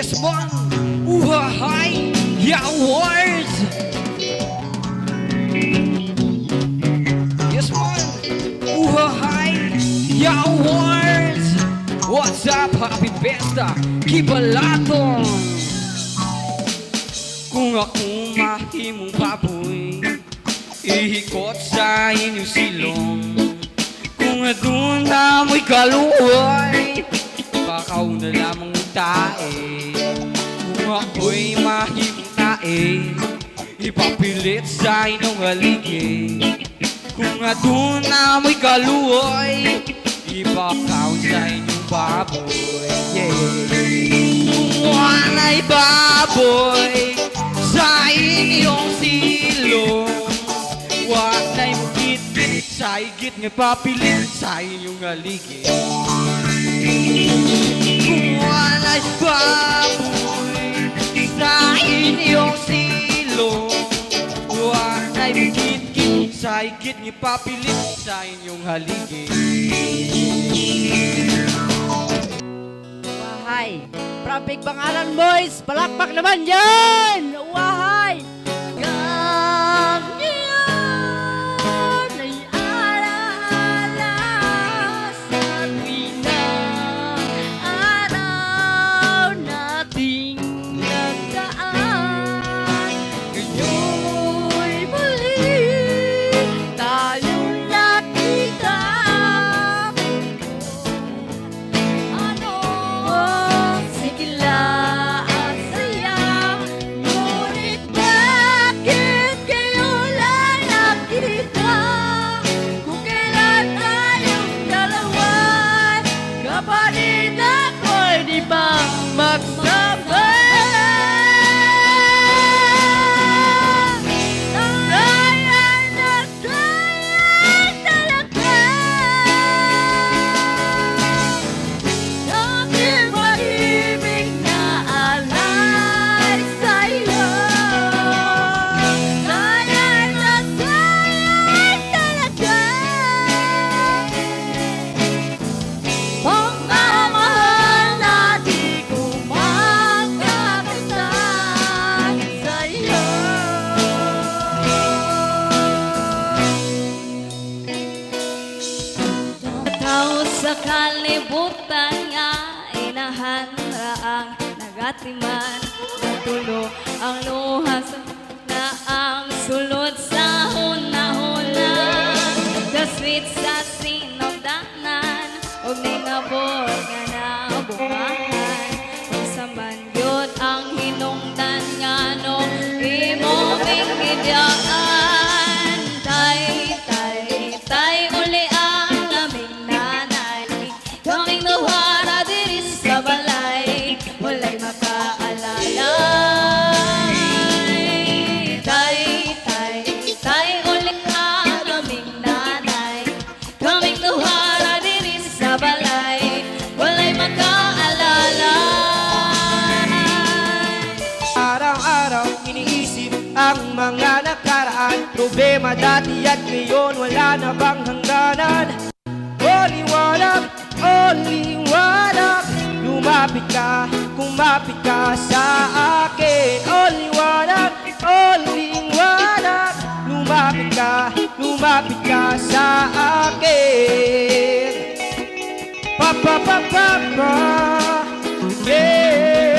Yes man, uhahay, yeah words. Yes man, uhahay, yeah words. What's up, happy besta, kibalaton. Kung ako mahimong baboy, ihikot sa inyong silong. Kung doon na mo'y kaluoy, bakaw na lamang tae. Kung ako'y mahimong tae, ipapilit sa inyong haligi. Kung doon na mo'y kaluoy, ibakaw sa inyong baboy. Yeah. Kung wala'y baboy sa inyong silong, wala'y magkit-kit sa higit nga papilit sa inyong haligi. Kung wala'y baboy sa inyong silong, wala'y magkit-kit sa higit nga papilit sa inyong haligi. Wahay, Traffic Bangalan Boys, palakpak naman yan! Wahay! Ganyan ay alaala sa tuwing na araw nating nagdaan. Ngayon'y muli tayong nakita. Ano ang sigla at saya, ngunit bakit ngayon lang nakita? Kung kailan tayong dalawa, kapatid ako'y di ba magsama? Sayang na sayang talaga aking pag-ibig na alay sa'yo. Sayang na sayang talaga pagmamahal na di ko makakapitan sa'yo. Tao sa kalibutan nga inahanra ang nagatiman ng tulo ang luha na ang sulod sa huna-huna. The sweet sa sinogdanan o ningabot nga na bumahan. Kung sa mangyot ang hinungdan nga no imong ingidyakan. Tay uli ang aming nanay, kaming nuhara diri sa balay, walay makaalalay. Tay uli ang aming nanay, kaming nuhara diri sa balay, walay makaalalay. Araw-araw iniisip ang mga nakaraan, problema dati at ngayon wala na bang hangganan? O liwanag, kumapit ka sa akin. O liwanag, lumapit ka sa akin. Pa pa pa pa pa, yeah.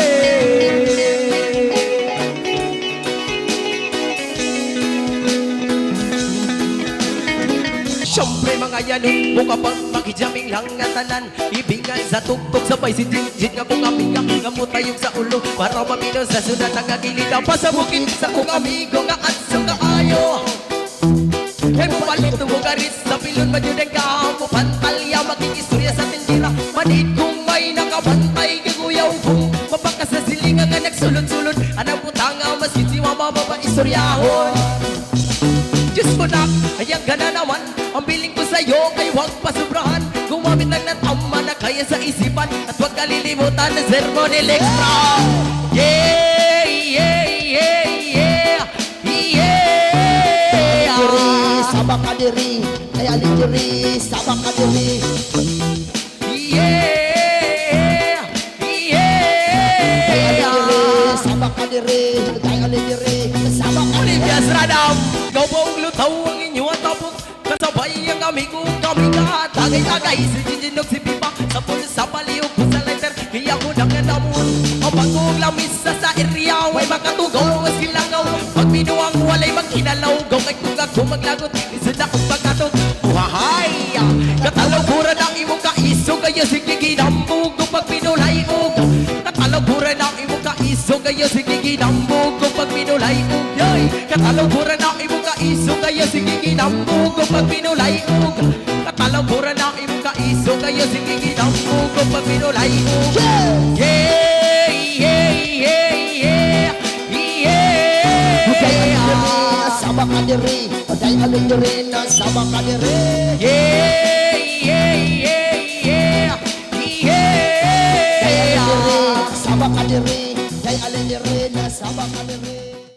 Siyempre mga yanon, mukha pang makijaming lang nga tanan. Ibingan sa tuktok, sabay si Jinjit nga kung amiga. Ngamutayog sa ulo, para mamino sa sunat ang agilid. Ang pasabukin sa kong amigo nga at sa kaayo. Palit mo garis sa pilon, madyudeng ka mo pantalya, makikistorya sa tindira. Manid kung may nakabantay, kiguyaw kung mabakas sa silinga nga nagsulod-sulod. Anang putang nga masin si mama mapaistoryahon. Diyos ko na, ayang gana naman. Ang biling ko sa'yo ay huwag pasubrahan. Gumamit lang ng tama na kaya sa isipan, at huwag kalilimutan ng sermon elektra. Yeah, yeah, yeah, yeah, yeah. Sabak ka diri, kaya diri, sabak ka diri. Yeah, yeah, yeah. amigo kami ka tagay-tagay si Jinjinog si Pipa sa pulo sa baliw ko sa letter kaya ko nang nadamon o pagkog lamis sa area way makatugaw mas kilangaw pag binuang walay magkinalaw gaw kay kung ako maglagot isod akong pagkatog buhahay katalaw pura ng imong kaiso kaya sige ginambog kung pag pinulay og katalaw pura ng imong kaiso kaya sige ginambog kung pag pinulay og yoy katalaw pura ng imong kaiso kaya sige ginambog kung pag pinulay og katalaw pura ng imong kaiso kaya sige ginambog kung pag pinulay og yeah yeah yeah yeah yeah Uday alindiri, sama ka diri. Uday alindiri na sama ka diri. yeah yeah yeah yeah Uday yeah alindiri, sama ka diri. Uday alindiri na sama ka diri.